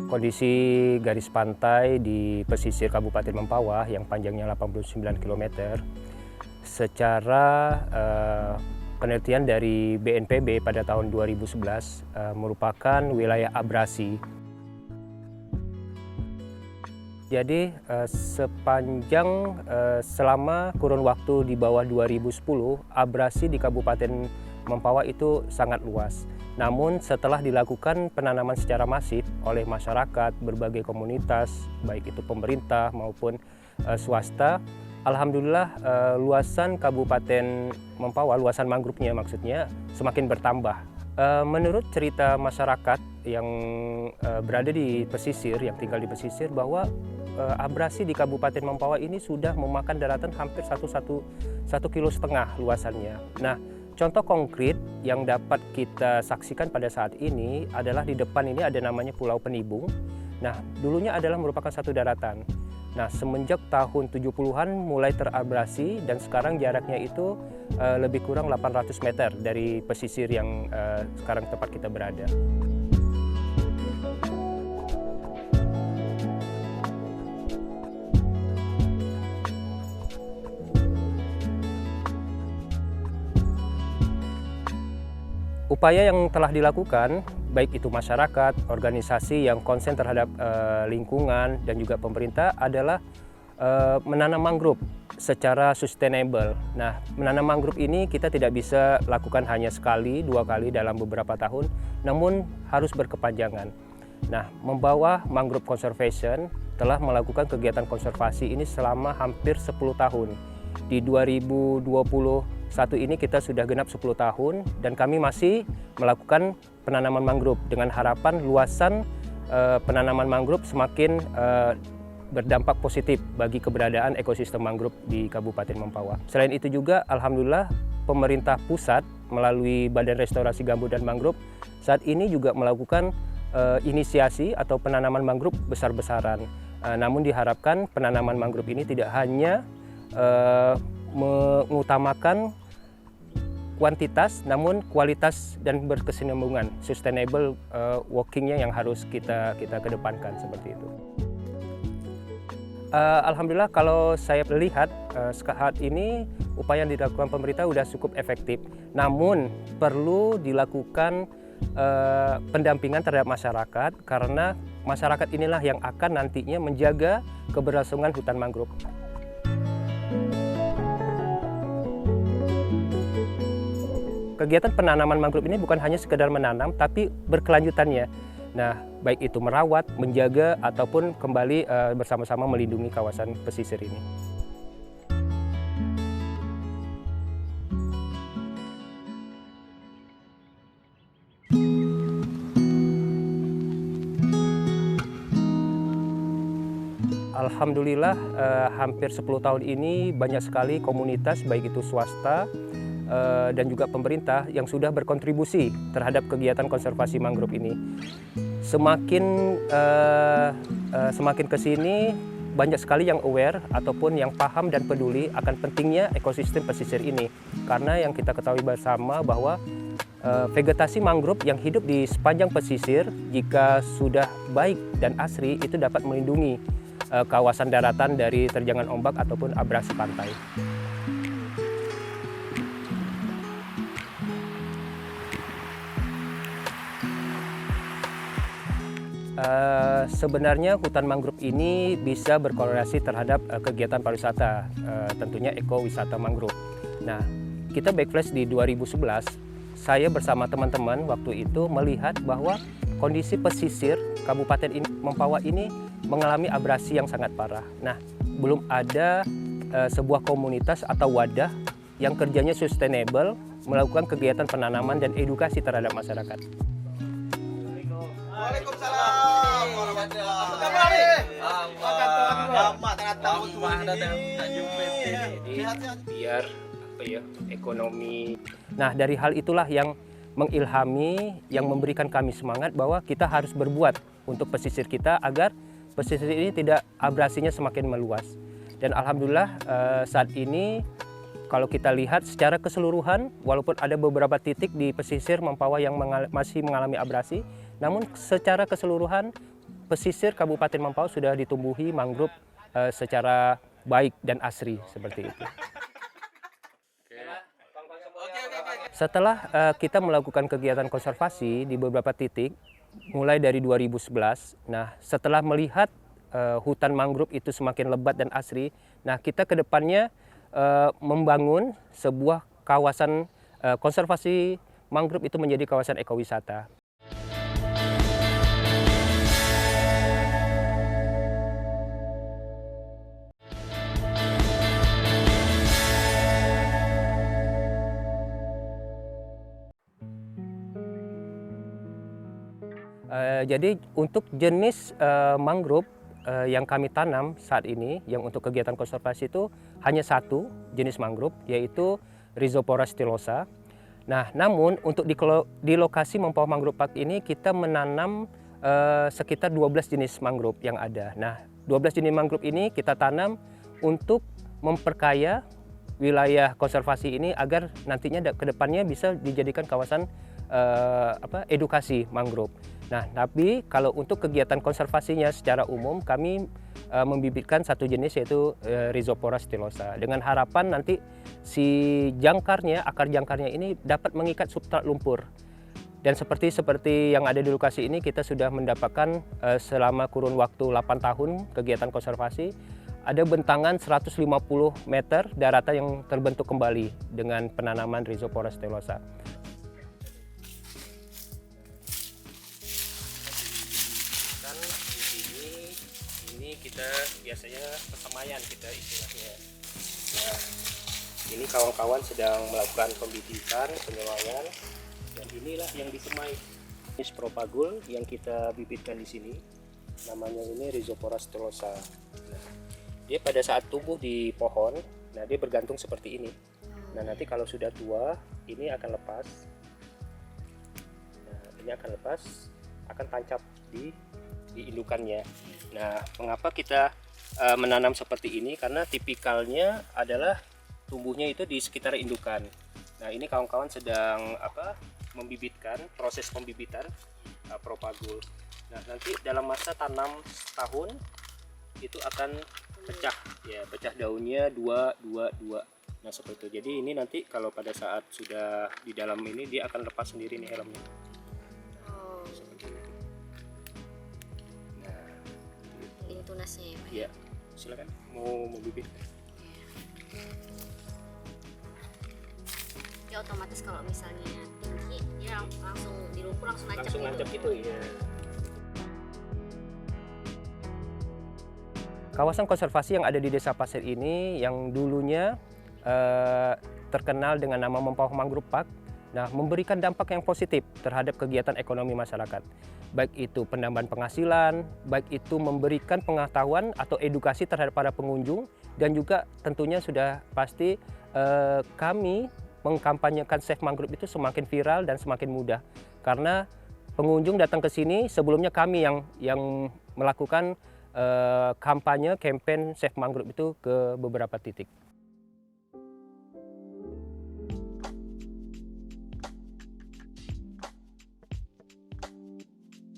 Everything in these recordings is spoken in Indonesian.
Kondisi garis pantai di pesisir Kabupaten Mempawah yang panjangnya 89 km secara penelitian dari BNPB pada tahun 2011 merupakan wilayah abrasi. Jadi sepanjang selama kurun waktu di bawah 2010, abrasi di Kabupaten Mempawah itu sangat luas. Namun setelah dilakukan penanaman secara masif oleh masyarakat, berbagai komunitas, baik itu pemerintah maupun swasta, alhamdulillah luasan Kabupaten Mempawah, luasan mangrove-nya maksudnya, semakin bertambah. Menurut cerita masyarakat yang berada di pesisir, yang tinggal di pesisir, bahwa abrasi di Kabupaten Mempawah ini sudah memakan daratan hampir 1,5 kilo luasannya. Nah, contoh konkret yang dapat kita saksikan pada saat ini adalah di depan ini ada namanya Pulau Penibung. Nah, dulunya adalah merupakan satu daratan. Nah, semenjak tahun 70-an mulai terabrasi dan sekarang jaraknya itu lebih kurang 800 meter dari pesisir yang sekarang tempat kita berada. Upaya yang telah dilakukan, baik itu masyarakat, organisasi yang konsen terhadap lingkungan dan juga pemerintah adalah menanam mangrove secara sustainable. Nah, menanam mangrove ini kita tidak bisa lakukan hanya sekali, 2 kali dalam beberapa tahun, namun harus berkepanjangan. Nah, membawa mangrove conservation telah melakukan kegiatan konservasi ini selama hampir 10 tahun. Di 2021 ini kita sudah genap 10 tahun dan kami masih melakukan penanaman mangrove dengan harapan luasan penanaman mangrove semakin berdampak positif bagi keberadaan ekosistem mangrove di Kabupaten Mempawah. Selain itu juga alhamdulillah pemerintah pusat melalui Badan Restorasi Gambut dan Mangrove saat ini juga melakukan inisiasi atau penanaman mangrove besar-besaran. Namun diharapkan penanaman mangrove ini tidak hanya mengutamakan kuantitas, namun kualitas dan berkesinambungan, sustainable walkingnya yang harus kita kedepankan seperti itu. Alhamdulillah kalau saya lihat saat ini upaya yang dilakukan pemerintah sudah cukup efektif, namun perlu dilakukan pendampingan terhadap masyarakat karena masyarakat inilah yang akan nantinya menjaga keberlangsungan hutan mangrove. Kegiatan penanaman mangrove ini bukan hanya sekedar menanam, tapi berkelanjutannya. Nah, baik itu merawat, menjaga, ataupun kembali bersama-sama melindungi kawasan pesisir ini. Alhamdulillah hampir 10 tahun ini banyak sekali komunitas, baik itu swasta, dan juga pemerintah yang sudah berkontribusi terhadap kegiatan konservasi mangrove ini. Semakin ke sini banyak sekali yang aware ataupun yang paham dan peduli akan pentingnya ekosistem pesisir ini. Karena yang kita ketahui bersama bahwa vegetasi mangrove yang hidup di sepanjang pesisir jika sudah baik dan asri itu dapat melindungi kawasan daratan dari terjangan ombak ataupun abrasi pantai. Sebenarnya hutan mangrove ini bisa berkorelasi terhadap kegiatan pariwisata, tentunya ekowisata mangrove. Nah, kita backflash di 2011, saya bersama teman-teman waktu itu melihat bahwa kondisi pesisir Kabupaten Mempawah ini mengalami abrasi yang sangat parah. Nah, belum ada sebuah komunitas atau wadah yang kerjanya sustainable melakukan kegiatan penanaman dan edukasi terhadap masyarakat. Waalaikumsalam biar ekonomi. Nah, dari hal itulah yang mengilhami, yang memberikan kami semangat bahwa kita harus berbuat untuk pesisir kita agar pesisir ini tidak abrasinya semakin meluas. Dan alhamdulillah saat ini kalau kita lihat secara keseluruhan, walaupun ada beberapa titik di pesisir Mempawah yang masih mengalami abrasi, namun secara keseluruhan pesisir Kabupaten Mempawah sudah ditumbuhi mangrove secara baik dan asri seperti itu. Setelah kita melakukan kegiatan konservasi di beberapa titik, mulai dari 2011, nah setelah melihat hutan mangrove itu semakin lebat dan asri, nah kita ke depannya membangun sebuah kawasan konservasi mangrove itu menjadi kawasan ekowisata. Jadi untuk jenis mangrove yang kami tanam saat ini, yang untuk kegiatan konservasi itu hanya satu jenis mangrove, yaitu Rhizopora stylosa. Nah, namun untuk di lokasi Mempawah Mangrove Park ini kita menanam sekitar 12 jenis mangrove yang ada. Nah, 12 jenis mangrove ini kita tanam untuk memperkaya wilayah konservasi ini agar nantinya ke depannya bisa dijadikan kawasan edukasi mangrove. Nah, tapi kalau untuk kegiatan konservasinya secara umum kami membibitkan satu jenis yaitu Rhizopora stylosa dengan harapan nanti si jangkarnya, akar jangkarnya ini dapat mengikat substrat lumpur. Dan seperti yang ada di lokasi ini kita sudah mendapatkan selama kurun waktu 8 tahun kegiatan konservasi ada bentangan 150 meter daratan yang terbentuk kembali dengan penanaman Rhizopora stylosa. Kita biasanya persemaian kita istilahnya. Nah, ini kawan-kawan sedang melakukan pembibitan, penyemaian, dan inilah yang disemai. Ini propagul yang kita bibitkan di sini, namanya ini Rhizopora stylosa. Nah, dia pada saat tumbuh di pohon, nah dia bergantung seperti ini. Nah, nanti kalau sudah tua, ini akan lepas. Nah, ini akan lepas, akan tancap di indukannya. Nah, mengapa kita menanam seperti ini? Karena tipikalnya adalah tumbuhnya itu di sekitar indukan. Nah, ini kawan-kawan sedang membibitkan, proses pembibitan propagul. Nah, nanti dalam masa tanam setahun itu akan pecah, ya, pecah daunnya dua. Nah, seperti itu. Jadi ini nanti kalau pada saat sudah di dalam ini dia akan lepas sendiri nih helmnya. Tunasnya ya, Pak? Ya, silakan mau bibit. Ya otomatis kalau misalnya tinggi ya langsung di lumpur langsung nancap gitu ya. Kawasan konservasi yang ada di Desa Pasir ini yang dulunya terkenal dengan nama Mempawah Mangrove Park, nah memberikan dampak yang positif terhadap kegiatan ekonomi masyarakat. Baik itu penambahan penghasilan, baik itu memberikan pengetahuan atau edukasi terhadap para pengunjung, dan juga tentunya sudah pasti kami mengkampanyekan Save Mangrove itu semakin viral dan semakin mudah. Karena pengunjung datang ke sini, sebelumnya kami yang melakukan kampanye campaign Save Mangrove itu ke beberapa titik.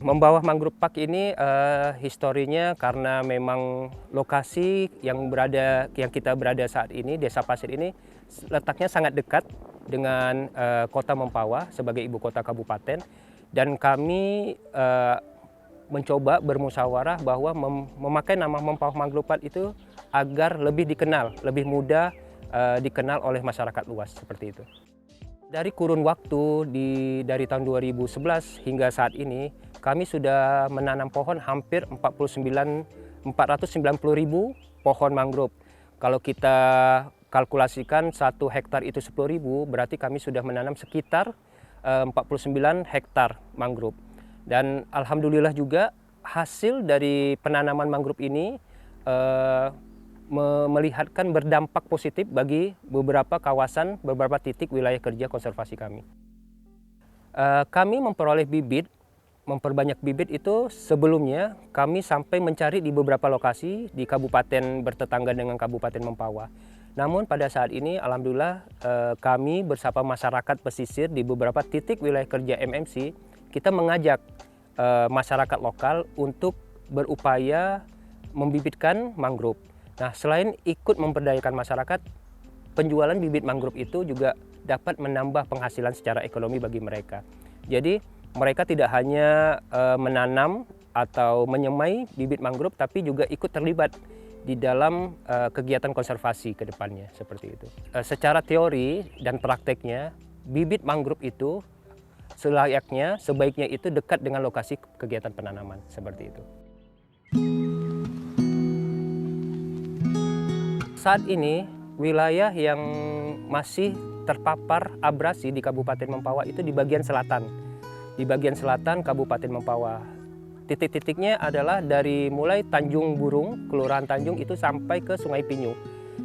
Mempawah Mangrove Park ini historinya karena memang lokasi yang kita berada saat ini, Desa Pasir ini letaknya sangat dekat dengan kota Mempawah sebagai ibu kota kabupaten, dan kami mencoba bermusyawarah bahwa memakai nama Mempawah Mangrove Park itu agar lebih dikenal, lebih mudah dikenal oleh masyarakat luas seperti itu. Dari kurun waktu dari tahun 2011 hingga saat ini, kami sudah menanam pohon hampir 490.000 pohon mangrove. Kalau kita kalkulasikan 1 hektar itu 10.000, berarti kami sudah menanam sekitar 49 hektar mangrove. Dan alhamdulillah juga hasil dari penanaman mangrove ini melihatkan berdampak positif bagi beberapa kawasan, beberapa titik wilayah kerja konservasi kami. Kami memperoleh bibit, memperbanyak bibit itu sebelumnya kami sampai mencari di beberapa lokasi di kabupaten bertetangga dengan Kabupaten Mempawah. Namun pada saat ini alhamdulillah kami bersama masyarakat pesisir di beberapa titik wilayah kerja MMC, kita mengajak masyarakat lokal untuk berupaya membibitkan mangrove. Nah, selain ikut memberdayakan masyarakat, penjualan bibit mangrove itu juga dapat menambah penghasilan secara ekonomi bagi mereka. Jadi mereka tidak hanya menanam atau menyemai bibit mangrove, tapi juga ikut terlibat di dalam kegiatan konservasi ke depannya, seperti itu. Secara teori dan prakteknya, bibit mangrove itu sebaiknya itu dekat dengan lokasi kegiatan penanaman, seperti itu. Saat ini, wilayah yang masih terpapar abrasi di Kabupaten Mempawah itu di bagian selatan. Di bagian selatan Kabupaten Mempawah. Titik-titiknya adalah dari mulai Tanjung Burung, Kelurahan Tanjung itu sampai ke Sungai Pinyu.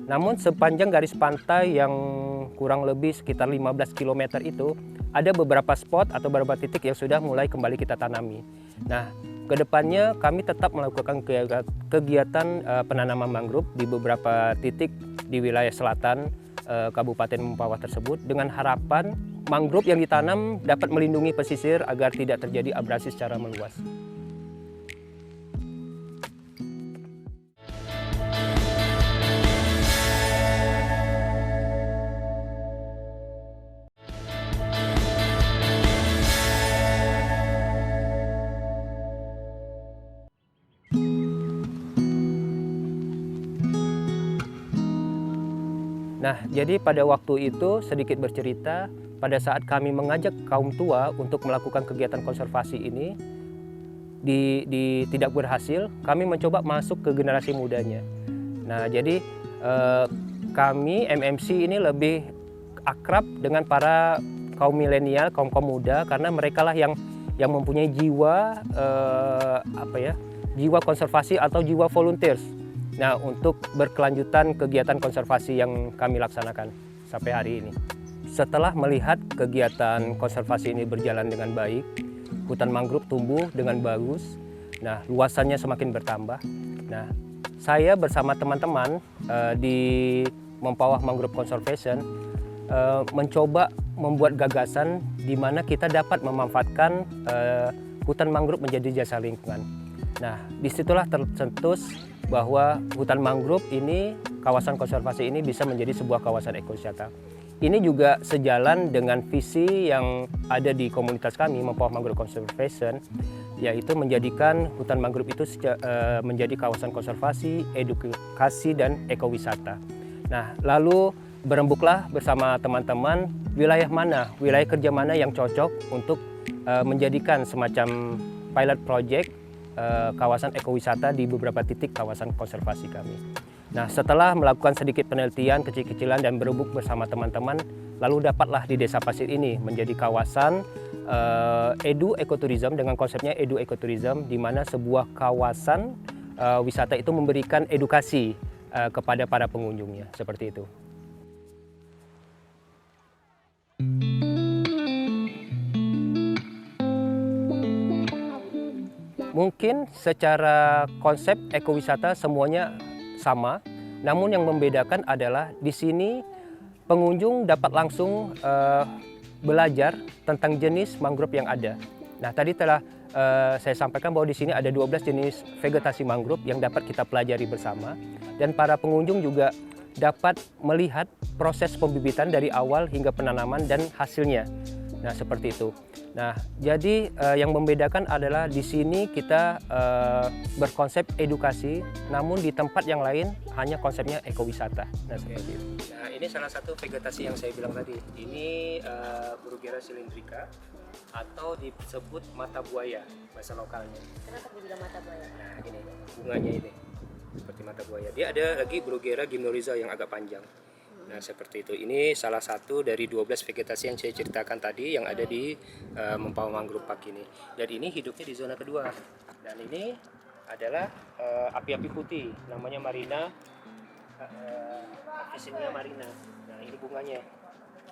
Namun sepanjang garis pantai yang kurang lebih sekitar 15 km itu, ada beberapa spot atau beberapa titik yang sudah mulai kembali kita tanami. Nah, kedepannya kami tetap melakukan kegiatan penanaman mangrove di beberapa titik di wilayah selatan Kabupaten Mempawah tersebut, dengan harapan mangrove yang ditanam dapat melindungi pesisir agar tidak terjadi abrasi secara meluas. Nah, jadi pada waktu itu sedikit bercerita, pada saat kami mengajak kaum tua untuk melakukan kegiatan konservasi ini, tidak berhasil, kami mencoba masuk ke generasi mudanya. Nah, jadi kami MMC ini lebih akrab dengan para kaum milenial, kaum muda, karena mereka lah yang mempunyai jiwa jiwa konservasi atau jiwa volunteers. Nah, untuk berkelanjutan kegiatan konservasi yang kami laksanakan sampai hari ini. Setelah melihat kegiatan konservasi ini berjalan dengan baik, hutan mangrove tumbuh dengan bagus, nah luasannya semakin bertambah. Nah, saya bersama teman-teman di Mempawah Mangrove Conservation mencoba membuat gagasan di mana kita dapat memanfaatkan hutan mangrove menjadi jasa lingkungan. Nah, disitulah tercetus bahwa hutan mangrove ini, kawasan konservasi ini bisa menjadi sebuah kawasan ekowisata. Ini juga sejalan dengan visi yang ada di komunitas kami, Mempawah Mangrove Conservation, yaitu menjadikan hutan mangrove itu menjadi kawasan konservasi, edukasi, dan ekowisata. Nah, lalu berembuklah bersama teman-teman wilayah kerja mana yang cocok untuk menjadikan semacam pilot project kawasan ekowisata di beberapa titik kawasan konservasi kami. Nah, setelah melakukan sedikit penelitian kecil-kecilan dan berembuk bersama teman-teman, lalu dapatlah di Desa Pasir ini menjadi kawasan edu-ekoturism dengan konsepnya edu-ekoturism, di mana sebuah kawasan wisata itu memberikan edukasi kepada para pengunjungnya, seperti itu. Mungkin secara konsep ekowisata semuanya sama, namun yang membedakan adalah di sini pengunjung dapat langsung belajar tentang jenis mangrove yang ada. Nah, tadi telah saya sampaikan bahwa di sini ada 12 jenis vegetasi mangrove yang dapat kita pelajari bersama, dan para pengunjung juga dapat melihat proses pembibitan dari awal hingga penanaman dan hasilnya. Nah, seperti itu. Nah, jadi yang membedakan adalah di sini kita berkonsep edukasi, namun di tempat yang lain hanya konsepnya ekowisata. Nah, seperti itu. Nah, ini salah satu vegetasi yang saya bilang tadi. Ini Bruguera cylindrica atau disebut mata buaya bahasa lokalnya. Kenapa dibilang mata buaya? Nah, ini bunganya ini seperti mata buaya. Dia ada lagi Bruguera gymnorrhiza yang agak panjang. Nah, seperti itu. Ini salah satu dari 12 vegetasi yang saya ceritakan tadi yang ada di Mempawah Mangrove Park ini. Dan ini hidupnya di zona kedua. Dan ini adalah api-api putih, namanya Marina, Avicennia marina. Nah, ini bunganya.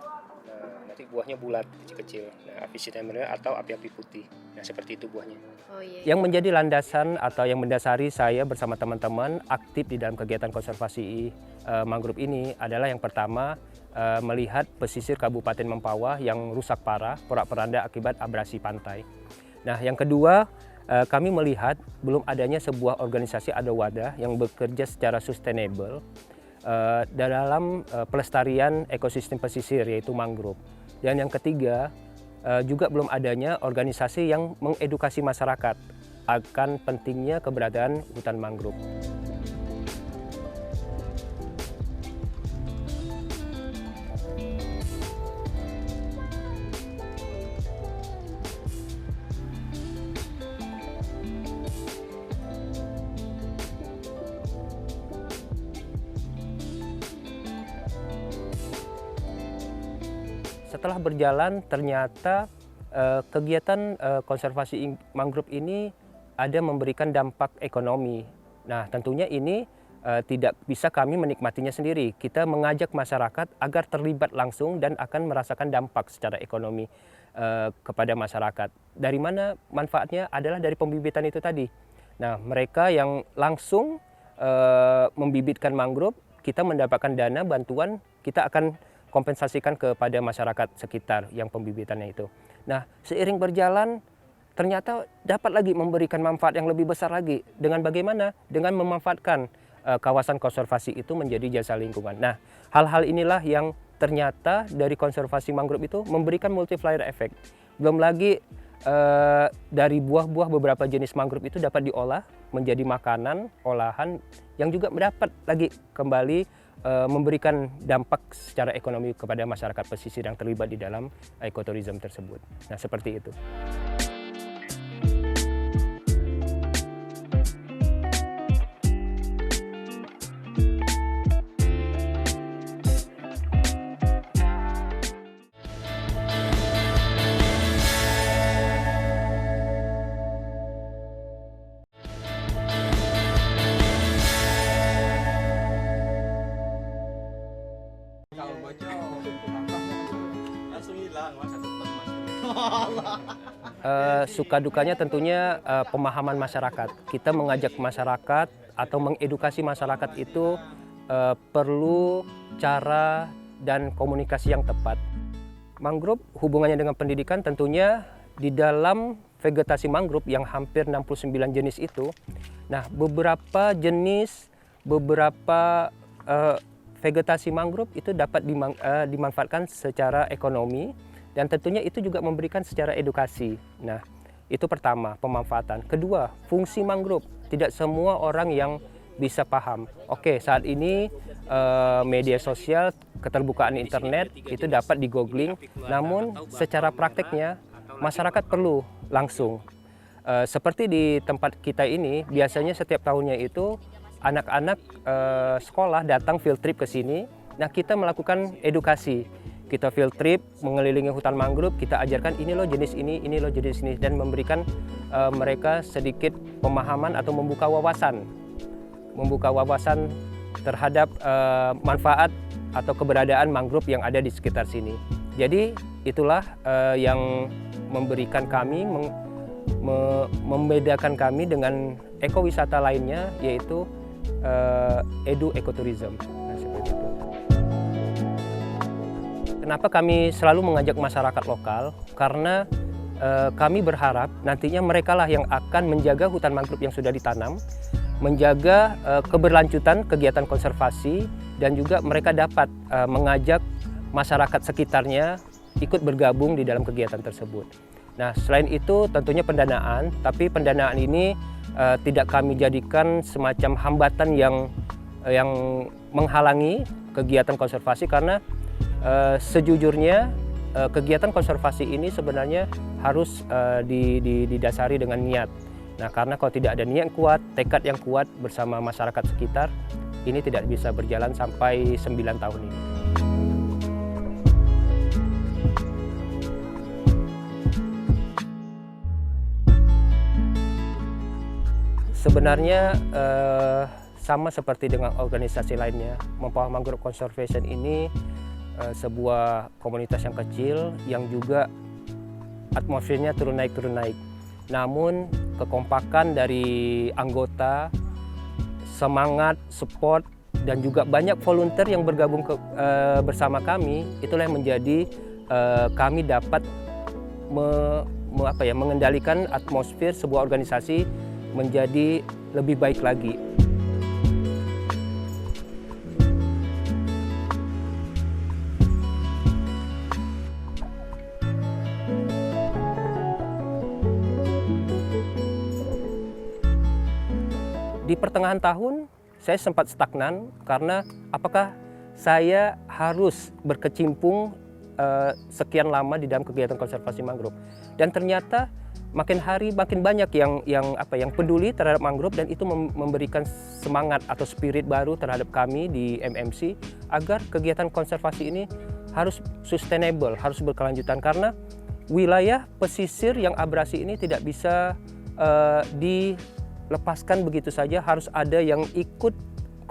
Nah, nanti buahnya bulat kecil-kecil. Nah, Avicennia melonia atau api-api putih. Nah, seperti itu buahnya. Oh iya. Yang menjadi landasan atau yang mendasari saya bersama teman-teman aktif di dalam kegiatan konservasi mangrove ini adalah yang pertama melihat pesisir Kabupaten Mempawah yang rusak parah, porak-poranda akibat abrasi pantai. Nah, yang kedua kami melihat belum adanya sebuah organisasi atau wadah yang bekerja secara sustainable dalam pelestarian ekosistem pesisir yaitu mangrove. Dan yang ketiga juga belum adanya organisasi yang mengedukasi masyarakat akan pentingnya keberadaan hutan mangrove. Setelah berjalan ternyata kegiatan konservasi mangrove ini ada memberikan dampak ekonomi. Nah, tentunya ini tidak bisa kami menikmatinya sendiri. Kita mengajak masyarakat agar terlibat langsung dan akan merasakan dampak secara ekonomi kepada masyarakat. Dari mana manfaatnya adalah dari pembibitan itu tadi. Nah, mereka yang langsung membibitkan mangrove, kita mendapatkan dana bantuan, kita akan kompensasikan kepada masyarakat sekitar yang pembibitannya itu. Nah, seiring berjalan ternyata dapat lagi memberikan manfaat yang lebih besar lagi. Dengan bagaimana? Dengan memanfaatkan kawasan konservasi itu menjadi jasa lingkungan. Nah, hal-hal inilah yang ternyata dari konservasi mangrove itu memberikan multiplier effect. Belum lagi dari buah-buah beberapa jenis mangrove itu dapat diolah menjadi makanan, olahan yang juga mendapat lagi kembali memberikan dampak secara ekonomi kepada masyarakat pesisir yang terlibat di dalam ekoturism tersebut. Nah, seperti itu. Suka dukanya tentunya pemahaman masyarakat. Kita mengajak masyarakat atau mengedukasi masyarakat itu perlu cara dan komunikasi yang tepat. Mangrove hubungannya dengan pendidikan tentunya di dalam vegetasi mangrove yang hampir 69 jenis itu. Nah, beberapa jenis, beberapa vegetasi mangrove itu dapat dimanfaatkan secara ekonomi dan tentunya itu juga memberikan secara edukasi. Nah, itu pertama, pemanfaatan. Kedua, fungsi mangrove. Tidak semua orang yang bisa paham. Oke, saat ini media sosial, keterbukaan internet itu dapat di-googling, namun secara prakteknya masyarakat perlu langsung. Seperti di tempat kita ini, biasanya setiap tahunnya itu anak-anak sekolah datang field trip ke sini. Nah, kita melakukan edukasi. Kita field trip mengelilingi hutan mangrove, kita ajarkan ini loh jenis ini loh jenis ini, dan memberikan mereka sedikit pemahaman atau membuka wawasan terhadap manfaat atau keberadaan mangrove yang ada di sekitar sini. Jadi itulah yang memberikan kami, membedakan kami dengan ekowisata lainnya, yaitu edu-ekoturism. Nah, seperti itu. Kenapa kami selalu mengajak masyarakat lokal? Karena kami berharap nantinya merekalah yang akan menjaga hutan mangrove yang sudah ditanam, menjaga keberlanjutan kegiatan konservasi, dan juga mereka dapat mengajak masyarakat sekitarnya ikut bergabung di dalam kegiatan tersebut. Nah, selain itu tentunya pendanaan, tapi pendanaan ini tidak kami jadikan semacam hambatan yang menghalangi kegiatan konservasi, karena sejujurnya kegiatan konservasi ini sebenarnya harus didasari dengan niat. Nah, karena kalau tidak ada niat yang kuat, tekad yang kuat bersama masyarakat sekitar, ini tidak bisa berjalan sampai 9 tahun ini. Sebenarnya sama seperti dengan organisasi lainnya, Mempawah Mangrove Conservation ini sebuah komunitas yang kecil yang juga atmosfernya turun naik. Namun kekompakan dari anggota, semangat, support, dan juga banyak volunteer yang bergabung bersama kami, itulah yang menjadi kami dapat mengendalikan atmosfer sebuah organisasi menjadi lebih baik lagi. Di pertengahan tahun, saya sempat stagnan karena apakah saya harus berkecimpung sekian lama di dalam kegiatan konservasi mangrove. Dan ternyata makin hari makin banyak yang peduli terhadap mangrove, dan itu memberikan semangat atau spirit baru terhadap kami di MMC agar kegiatan konservasi ini harus sustainable, harus berkelanjutan, karena wilayah pesisir yang abrasi ini tidak bisa dilepaskan begitu saja, harus ada yang ikut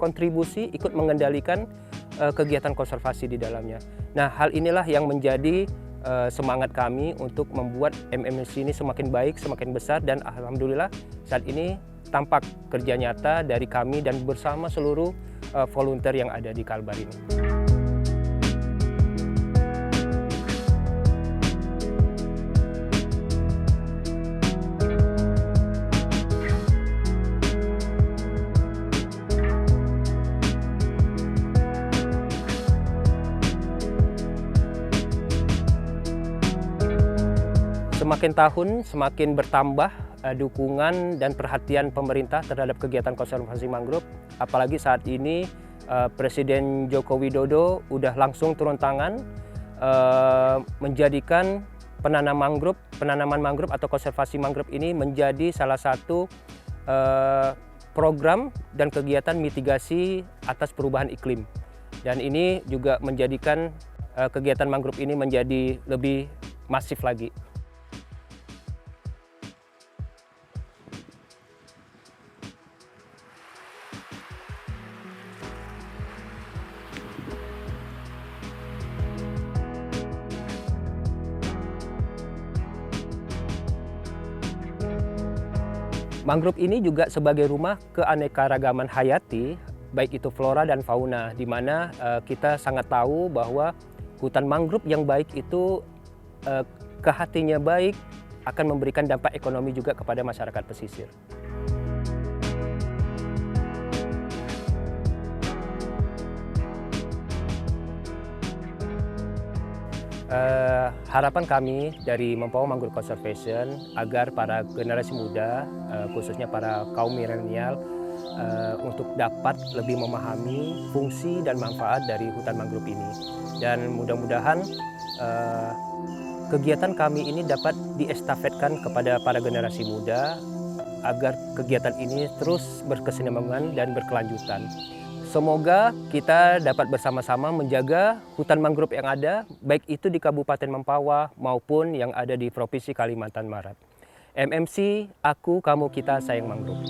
kontribusi, ikut mengendalikan kegiatan konservasi di dalamnya. Nah, hal inilah yang menjadi semangat kami untuk membuat MMC ini semakin baik, semakin besar, dan alhamdulillah saat ini tampak kerja nyata dari kami dan bersama seluruh volunteer yang ada di Kalbar ini. Semakin tahun semakin bertambah dukungan dan perhatian pemerintah terhadap kegiatan konservasi mangrove. Apalagi saat ini Presiden Joko Widodo udah langsung turun tangan menjadikan penanaman mangrove atau konservasi mangrove ini menjadi salah satu program dan kegiatan mitigasi atas perubahan iklim. Dan ini juga menjadikan kegiatan mangrove ini menjadi lebih masif lagi. Mangrove ini juga sebagai rumah keanekaragaman hayati, baik itu flora dan fauna, di mana kita sangat tahu bahwa hutan mangrove yang baik itu kehatinya baik akan memberikan dampak ekonomi juga kepada masyarakat pesisir. Harapan kami dari Mempawah Mangrove Conservation agar para generasi muda, khususnya para kaum milenial, untuk dapat lebih memahami fungsi dan manfaat dari hutan mangrove ini. Dan mudah-mudahan kegiatan kami ini dapat diestafetkan kepada para generasi muda agar kegiatan ini terus berkesinambungan dan berkelanjutan. Semoga kita dapat bersama-sama menjaga hutan mangrove yang ada, baik itu di Kabupaten Mempawah maupun yang ada di Provinsi Kalimantan Barat. MMC, aku, kamu, kita, sayang mangrove.